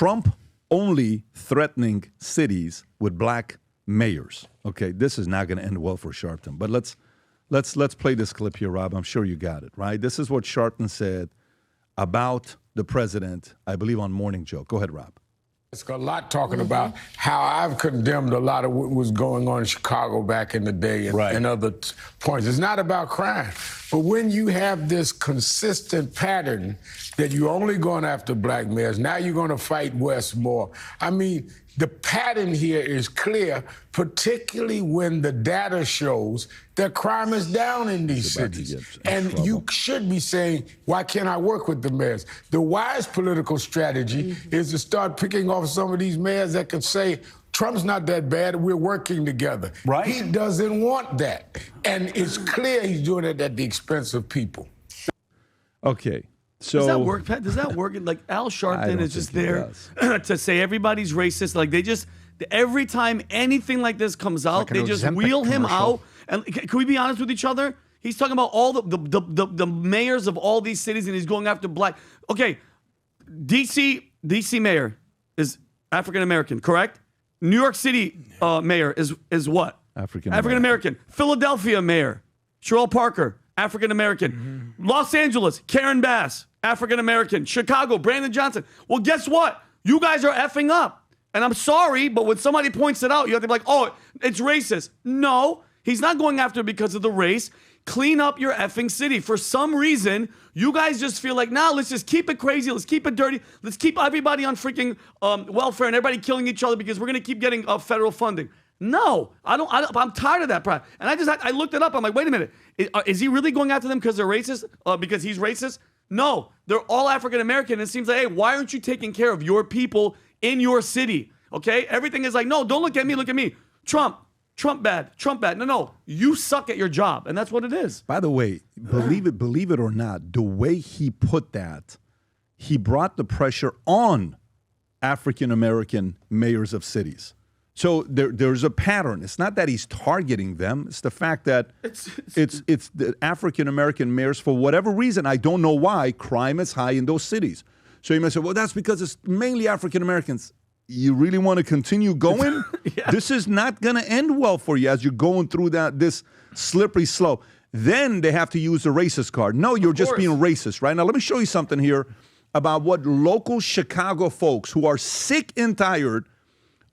Trump only threatening cities with black mayors. Okay, this is not going to end well for Sharpton. But let's play this clip here, Rob. I'm sure you got it, right? This is what Sharpton said about the president, I believe, on Morning Joe. Go ahead, Rob. It's a lot talking about how I've condemned a lot of what was going on in Chicago back in the day and other points. It's not about crime. But when you have this consistent pattern that you're only going after black mayors, now you're going to fight West more. I mean, the pattern here is clear, particularly when the data shows that crime is down in these cities. And you should be saying, why can't I work with the mayors? The wise political strategy is to start picking off some of these mayors that can say, Trump's not that bad, we're working together. Right. He doesn't want that. And it's clear he's doing it at the expense of people. Okay. So, does that work, Pat? Does that work? Like Al Sharpton is just there to say everybody's racist. Like they just, every time anything like this comes out, they just wheel him out. And can we be honest with each other? He's talking about all the mayors of all these cities, and he's going after black. Okay, DC mayor is African American, correct? New York City mayor is what? African American. Philadelphia mayor, Sherelle Parker, African American. Los Angeles, Karen Bass, African American. Chicago, Brandon Johnson. Well, guess what? You guys are effing up. And I'm sorry, but when somebody points it out, you have to be like, oh, it's racist. No, he's not going after it because of the race. Clean up your effing city. For some reason, you guys just feel like, nah, let's just keep it crazy. Let's keep it dirty. Let's keep everybody on freaking welfare and everybody killing each other because we're going to keep getting federal funding. No, I'm tired of that. And I looked it up. I'm like, wait a minute. Is he really going after them because they're racist? Because he's racist? No, they're all African American. It seems like, hey, why aren't you taking care of your people in your city? Okay, everything is like, no, don't look at me. Look at me. Trump bad. No, you suck at your job, and that's what it is. By the way, believe it or not, the way he put that, he brought the pressure on African American mayors of cities. So there's a pattern. It's not that he's targeting them. It's the fact that it's the African American mayors, for whatever reason, I don't know why, crime is high in those cities. So you may say, well, that's because it's mainly African Americans. You really want to continue going? Yeah. This is not going to end well for you as you're going through this slippery slope. Then they have to use the racist card. No, you're just being racist, right? Now, let me show you something here about what local Chicago folks who are sick and tired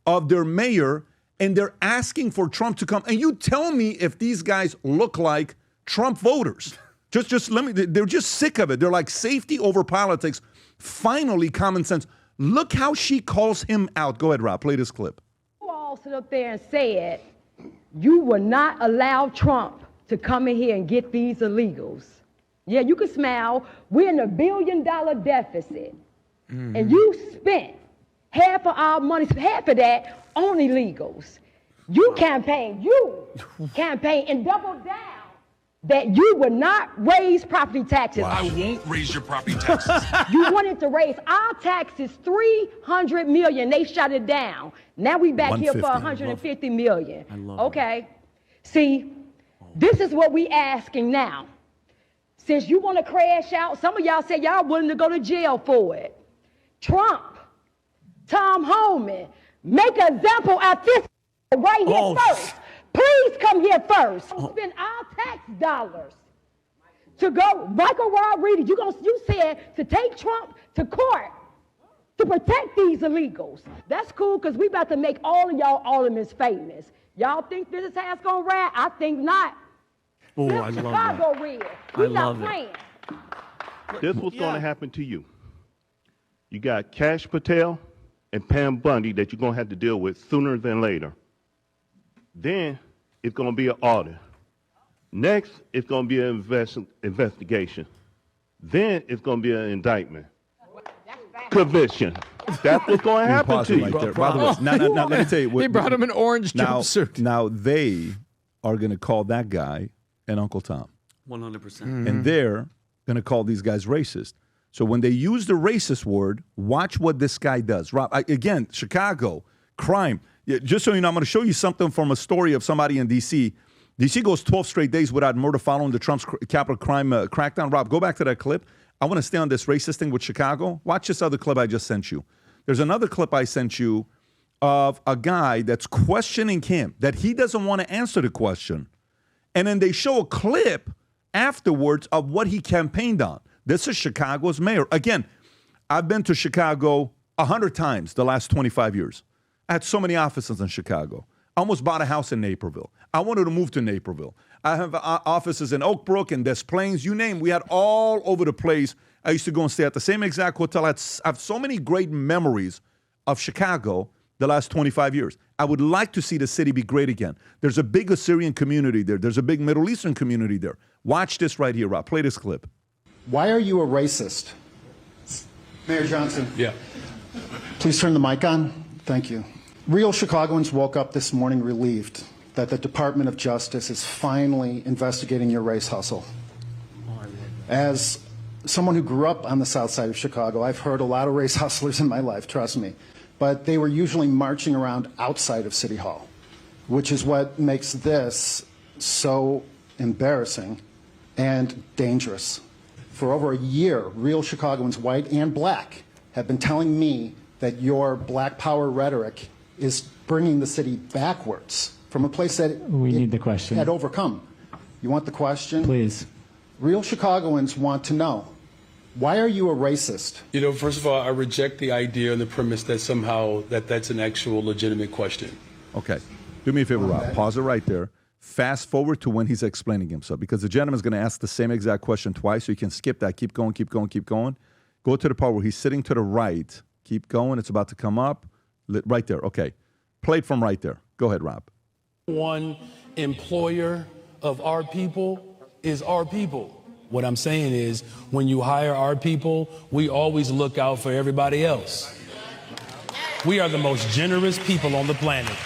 of their mayor, and they're asking for Trump to come. And you tell me if these guys look like Trump voters. Just let me, they're just sick of it. They're like safety over politics. Finally, common sense. Look how she calls him out. Go ahead, Rob, play this clip. You all stood up there and said, you will not allow Trump to come in here and get these illegals. Yeah, you can smile. We're in $1 billion deficit. And you spent half of our money, half of that on illegals. You campaign and double down that you would not raise property taxes. Wow. I won't raise your property taxes. You wanted to raise our taxes $300 million. They shut it down. Now we back here for $150 million. Okay. See, this is what we asking now. Since you want to crash out, some of y'all say y'all willing to go to jail for it. Trump, Tom Homan, make an example of this right here first. Please come here first. Spend our tax dollars to go. Michael Rodriguez, you said to take Trump to court to protect these illegals. That's cool because we about to make all of y'all aldermen famous. Y'all think this is how it's gonna ride? I think not. Oh, I love Chicago that. red. We not playing. This was going to happen to you. You got Cash Patel and Pam Bundy that you're going to have to deal with sooner than later. Then it's going to be an audit. Next, it's going to be an investigation. Then it's going to be an indictment. Conviction. That's what's going to happen to you. Right there. By the way, now, let me tell you. They brought him an orange jumpsuit. Now they are going to call that guy an Uncle Tom. 100%. And they're going to call these guys racist. So when they use the racist word, watch what this guy does. Rob, again, Chicago, crime. Just so you know, I'm going to show you something from a story of somebody in D.C. D.C. goes 12 straight days without murder following the Trump's capital crime crackdown. Rob, go back to that clip. I want to stay on this racist thing with Chicago. Watch this other clip I just sent you. There's another clip I sent you of a guy that's questioning him, that he doesn't want to answer the question. And then they show a clip afterwards of what he campaigned on. This is Chicago's mayor. Again, I've been to Chicago 100 times the last 25 years. I had so many offices in Chicago. I almost bought a house in Naperville. I wanted to move to Naperville. I have offices in Oak Brook and Des Plaines, you name. We had all over the place. I used to go and stay at the same exact hotel. I have so many great memories of Chicago the last 25 years. I would like to see the city be great again. There's a big Assyrian community there. There's a big Middle Eastern community there. Watch this right here, Rob. Play this clip. Why are you a racist? Mayor Johnson. Yeah. Please turn the mic on. Thank you. Real Chicagoans woke up this morning relieved that the Department of Justice is finally investigating your race hustle. As someone who grew up on the south side of Chicago, I've heard a lot of race hustlers in my life, trust me. But they were usually marching around outside of City Hall, which is what makes this so embarrassing and dangerous. For over a year, real Chicagoans, white and black, have been telling me that your black power rhetoric is bringing the city backwards from a place that we need the question had overcome. You want the question? Please. Real Chicagoans want to know, why are you a racist? You know, first of all, I reject the idea and the premise that somehow that's an actual legitimate question. Okay. Do me a favor, Rob. Pause it right there. Fast forward to when he's explaining himself, because the gentleman's going to ask the same exact question twice, so you can skip that. Keep going, keep going, keep going. Go to the part where he's sitting to the right. Keep going. It's about to come up. Right there. Okay. Play it from right there. Go ahead, Rob. One employer of our people is our people. What I'm saying is, when you hire our people, we always look out for everybody else. We are the most generous people on the planet.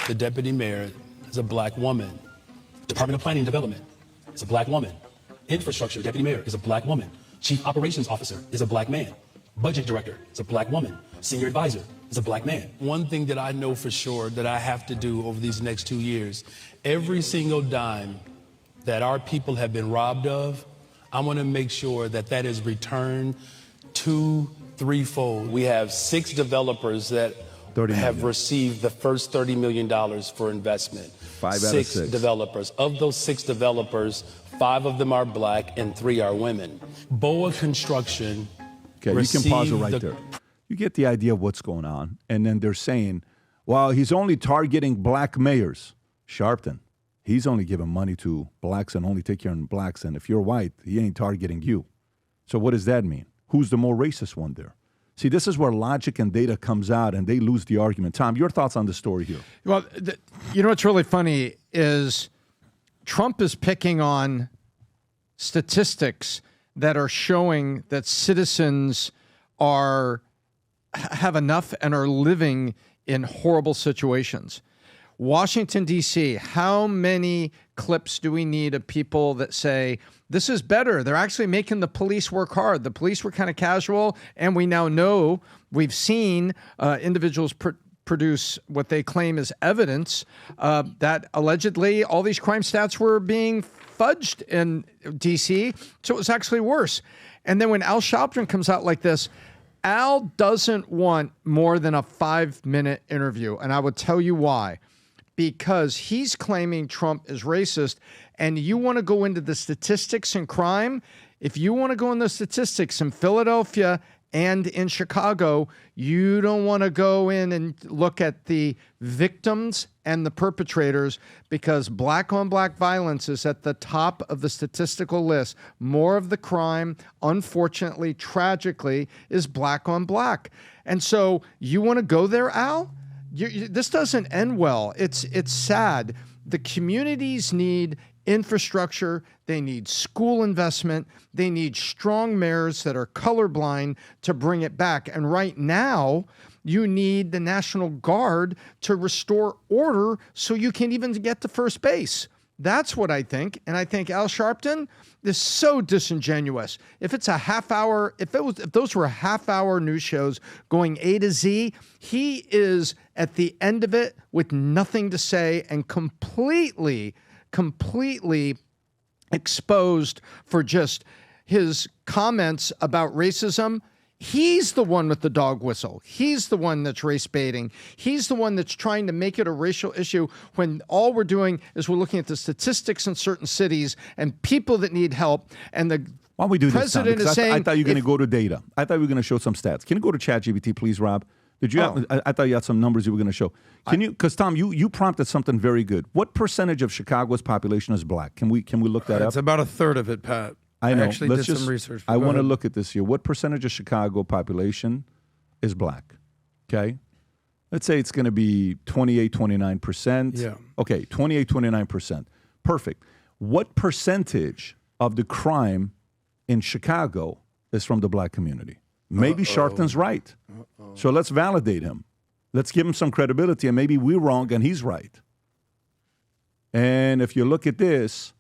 The deputy mayor is a black woman. Department of Planning and Development is a black woman. Infrastructure deputy mayor is a black woman. Chief operations officer is a black man. Budget director is a black woman. Senior advisor is a black man. One thing that I know for sure that I have to do over these next 2 years, every single dime that our people have been robbed of, I want to make sure that that is returned 2, 3-fold. We have 6 developers that have received the first $30 million for investment. 5 out of 6 developers. Of those 6 developers, 5 of them are black and 3 are women. BOA Construction. Okay, you can pause it right there. You get the idea of what's going on. And then they're saying, well, he's only targeting black mayors. Sharpton, he's only giving money to blacks and only take care of blacks. And if you're white, he ain't targeting you. So what does that mean? Who's the more racist one there? See, this is where logic and data comes out and they lose the argument. Tom, your thoughts on the story here? Well, you know what's really funny is Trump is picking on statistics that are showing that citizens have enough and are living in horrible situations. Washington, D.C., how many clips do we need of people that say, this is better? They're actually making the police work hard. The police were kind of casual, and we now know, we've seen individuals produce what they claim is evidence that allegedly all these crime stats were being fudged in D.C., so it was actually worse. And then when Al Sharpton comes out like this, Al doesn't want more than a 5-minute interview, and I would tell you why. Because he's claiming Trump is racist, and you want to go into the statistics and crime. If you want to go into the statistics in Philadelphia and in Chicago, you don't want to go in and look at the victims and the perpetrators, because black-on-black violence is at the top of the statistical list. More of the crime, unfortunately, tragically, is black-on-black. And so you want to go there, Al? This doesn't end well. It's sad. The communities need infrastructure. They need school investment. They need strong mayors that are colorblind to bring it back. And right now, you need the National Guard to restore order so you can even get to first base. That's what I think. And I think Al Sharpton is so disingenuous. If it's a half hour, if those were half-hour news shows going A to Z, he is at the end of it with nothing to say and completely exposed for just his comments about racism. He's the one with the dog whistle. He's the one that's race baiting. He's the one that's trying to make it a racial issue when all we're doing is we're looking at the statistics in certain cities and people that need help. And the Why don't we do president this, Tom? is saying... I thought you were going to go to data. I thought we were going to show some stats. Can you go to ChatGPT, please, Rob? Did you? I thought you had some numbers you were going to show. Can you? Because Tom, you prompted something very good. What percentage of Chicago's population is black? Can we look that up? It's about a third of it, Pat. I know. Actually did some research. I want to look at this here. What percentage of Chicago population is black? Okay. Let's say it's going to be 28, 29%. Yeah. Okay, 28, 29%. Perfect. What percentage of the crime in Chicago is from the black community? Maybe Sharpton's right. So let's validate him. Let's give him some credibility, and maybe we're wrong and he's right. And if you look at this,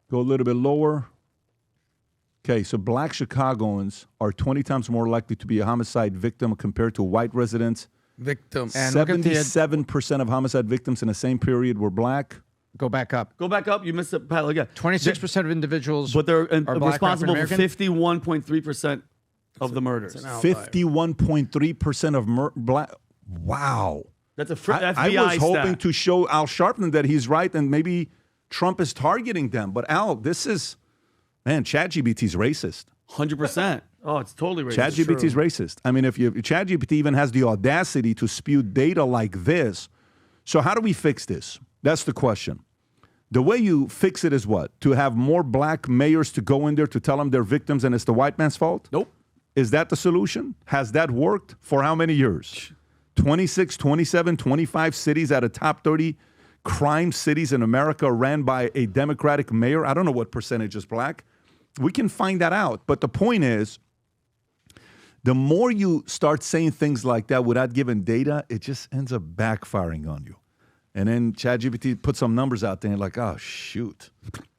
go a little bit lower. Okay, so black Chicagoans are 20 times more likely to be a homicide victim compared to white residents. Victim. And 77% of homicide victims in the same period were black. Go back up. Go back up. You missed it, Pat. Again. 26% of individuals but they're are black responsible for African-American? 51.3% of the murders. 51.3% of black. Wow. That's a FBI I was hoping stat. to show Al Sharpton that he's right and maybe Trump is targeting them. But Al, this is, man, ChatGPT's racist. 100%. Oh, it's totally racist. ChatGPT's racist. I mean, if ChatGPT even has the audacity to spew data like this, so how do we fix this? That's the question. The way you fix it is what? To have more black mayors to go in there to tell them they're victims and it's the white man's fault? Nope. Is that the solution? Has that worked for how many years? 26, 27, 25 cities out of top 30 crime cities in America ran by a Democratic mayor. I don't know what percentage is black. We can find that out. But the point is, the more you start saying things like that without giving data, it just ends up backfiring on you. And then ChatGPT put some numbers out there and like, oh, shoot.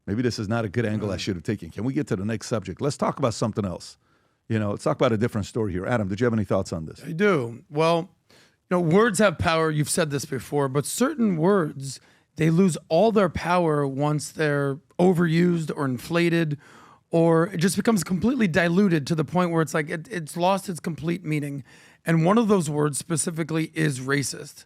Maybe this is not a good angle I should have taken. Can we get to the next subject? Let's talk about something else. Let's talk about a different story here. Adam, did you have any thoughts on this? I do. Well, words have power. You've said this before, but certain words, they lose all their power once they're overused or inflated, or it just becomes completely diluted to the point where it's like it's lost its complete meaning. And one of those words specifically is racist,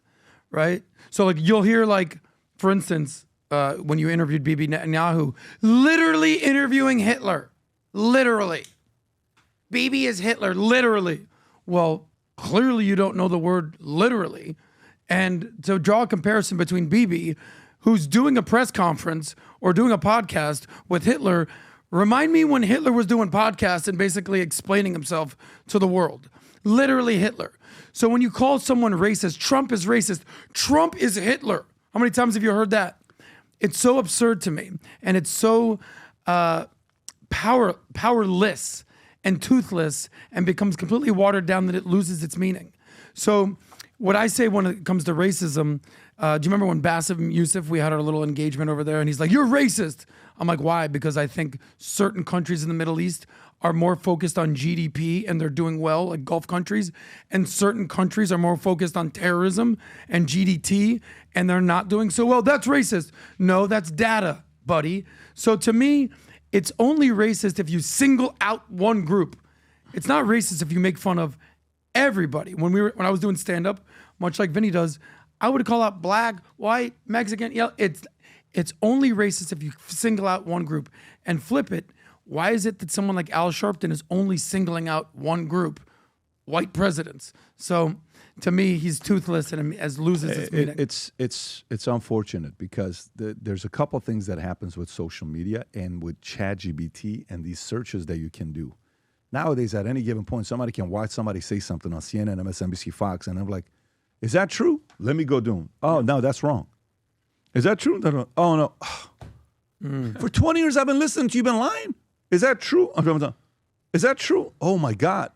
right? So like you'll hear like, for instance, when you interviewed Bibi Netanyahu, literally interviewing Hitler, literally. Bibi is Hitler, literally. Well, clearly you don't know the word literally. And to draw a comparison between Bibi, who's doing a press conference or doing a podcast with Hitler, remind me when Hitler was doing podcasts and basically explaining himself to the world. Literally Hitler. So when you call someone racist, Trump is racist. Trump is Hitler. How many times have you heard that? It's so absurd to me. And it's so powerless and toothless and becomes completely watered down that it loses its meaning. So what I say when it comes to racism, do you remember when Bassem Youssef, we had our little engagement over there and he's like, you're racist. I'm like, why? Because I think certain countries in the Middle East are more focused on GDP and they're doing well, like Gulf countries, and certain countries are more focused on terrorism and GDT and they're not doing so well. That's racist. No, that's data, buddy. So to me, it's only racist if you single out one group. It's not racist if you make fun of everybody. When I was doing stand-up, much like Vinny does, I would call out black, white, Mexican. It's only racist if you single out one group and flip it. Why is it that someone like Al Sharpton is only singling out one group, white presidents? So to me, he's toothless and loses its meaning. It's unfortunate because there's a couple things that happens with social media and with ChatGPT and these searches that you can do. Nowadays, at any given point, somebody can watch somebody say something on CNN, MSNBC, Fox, and I'm like, is that true? Let me go do them. Oh, no, that's wrong. Is that true? Oh, no. For 20 years, I've been listening to you. You've been lying. Is that true? Is that true? Oh, my God.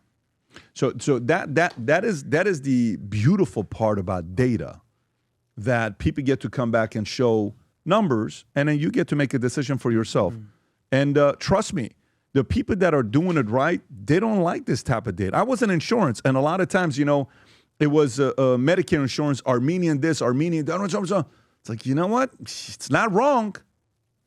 So that is the beautiful part about data, that people get to come back and show numbers, and then you get to make a decision for yourself. And trust me, the people that are doing it right, they don't like this type of data. I was in insurance, and a lot of times, it was Medicare insurance, Armenian this, Armenian that. It's like, you know what? It's not wrong.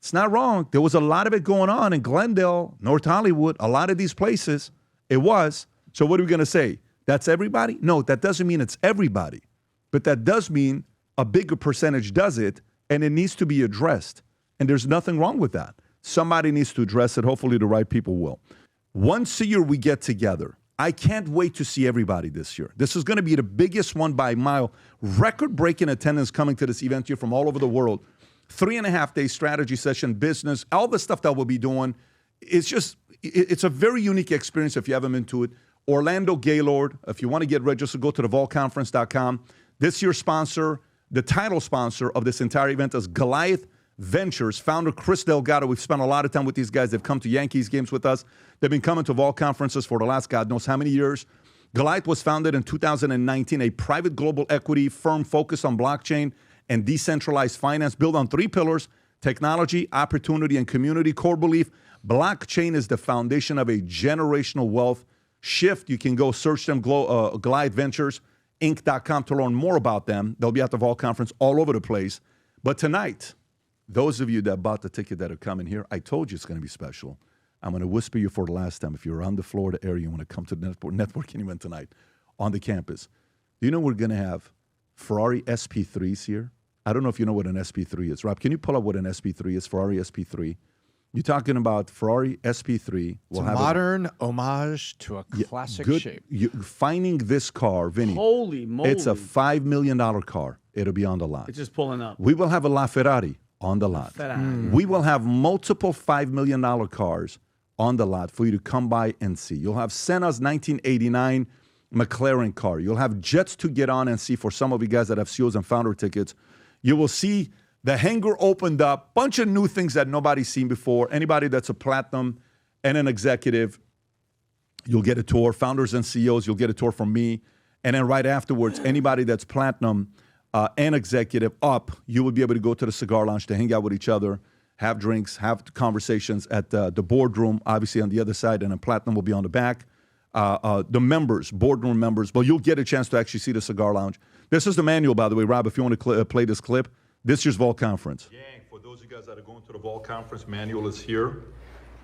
It's not wrong. There was a lot of it going on in Glendale, North Hollywood, a lot of these places. It was. So what are we going to say? That's everybody? No, that doesn't mean it's everybody. But that does mean a bigger percentage does it, and it needs to be addressed. And there's nothing wrong with that. Somebody needs to address it. Hopefully the right people will. Once a year we get together. I can't wait to see everybody this year. This is going to be the biggest one by a mile. Record-breaking attendance coming to this event here from all over the world. 3.5-day strategy session, business, all the stuff that we'll be doing. It's a very unique experience if you haven't been to it. Orlando Gaylord, if you want to get registered, go to thevaultconference.com. This year's sponsor, the title sponsor of this entire event is Goliath Ventures, founder Chris Delgado. We've spent a lot of time with these guys. They've come to Yankees games with us. They've been coming to Vault conferences for the last God knows how many years. Goliath was founded in 2019, a private global equity firm focused on blockchain and decentralized finance, built on 3 pillars: technology, opportunity, and community. Core belief: blockchain is the foundation of a generational wealth shift. You can go search them, Goliath Ventures, Inc.com, to learn more about them. They'll be at the Vault conference all over the place. But tonight, those of you that bought the ticket that are coming here, I told you it's going to be special. I'm going to whisper you for the last time. If you're around the Florida area, you want to come to the networking event tonight on the campus. Do you know we're going to have Ferrari SP3s here? I don't know if you know what an SP3 is. Rob, can you pull up what an SP3 is, Ferrari SP3? You're talking about Ferrari SP3. It's a modern homage to a classic shape. Finding this car, Vinny. Holy moly. It's a $5 million car. It'll be on the lot. It's just pulling up. We will have a LaFerrari on the lot. We will have multiple $5 million cars on the lot for you to come by and see. You'll have Senna's 1989 McLaren car. You'll have jets to get on and see for some of you guys that have CEOs and founder tickets. You will see the hangar opened up, bunch of new things that nobody's seen before. Anybody that's a platinum and an executive, you'll get a tour. Founders and CEOs, you'll get a tour from me. And then right afterwards, anybody that's platinum and executive up, you will be able to go to the cigar lounge to hang out with each other, have drinks, have conversations at the boardroom, obviously on the other side, and then platinum will be on the back. The members, boardroom members, but you'll get a chance to actually see the cigar lounge. This is the manual, by the way, Rob, if you want to play this clip. This year's Vault Conference. Gang, for those of you guys that are going to the Vault Conference, manual is here.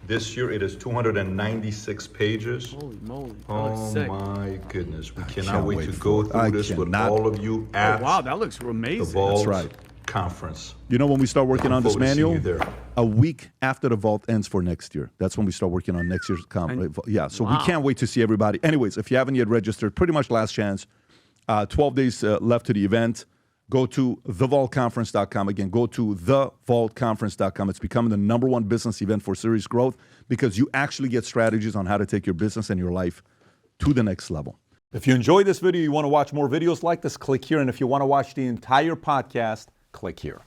This year it is 296 pages. Holy moly. Oh my goodness. We cannot wait to go through this with all of you at wow, that looks amazing. the Vault That's right. Conference. You know when we start working on this manual? There. A week after the Vault ends for next year. That's when we start working on next year's conference. Yeah, so we can't wait to see everybody. Anyways, if you haven't yet registered, pretty much last chance. 12 days left to the event. Go to thevaultconference.com. Again, go to thevaultconference.com. It's becoming the #1 business event for serious growth because you actually get strategies on how to take your business and your life to the next level. If you enjoyed this video, you want to watch more videos like this, click here. And if you want to watch the entire podcast, click here.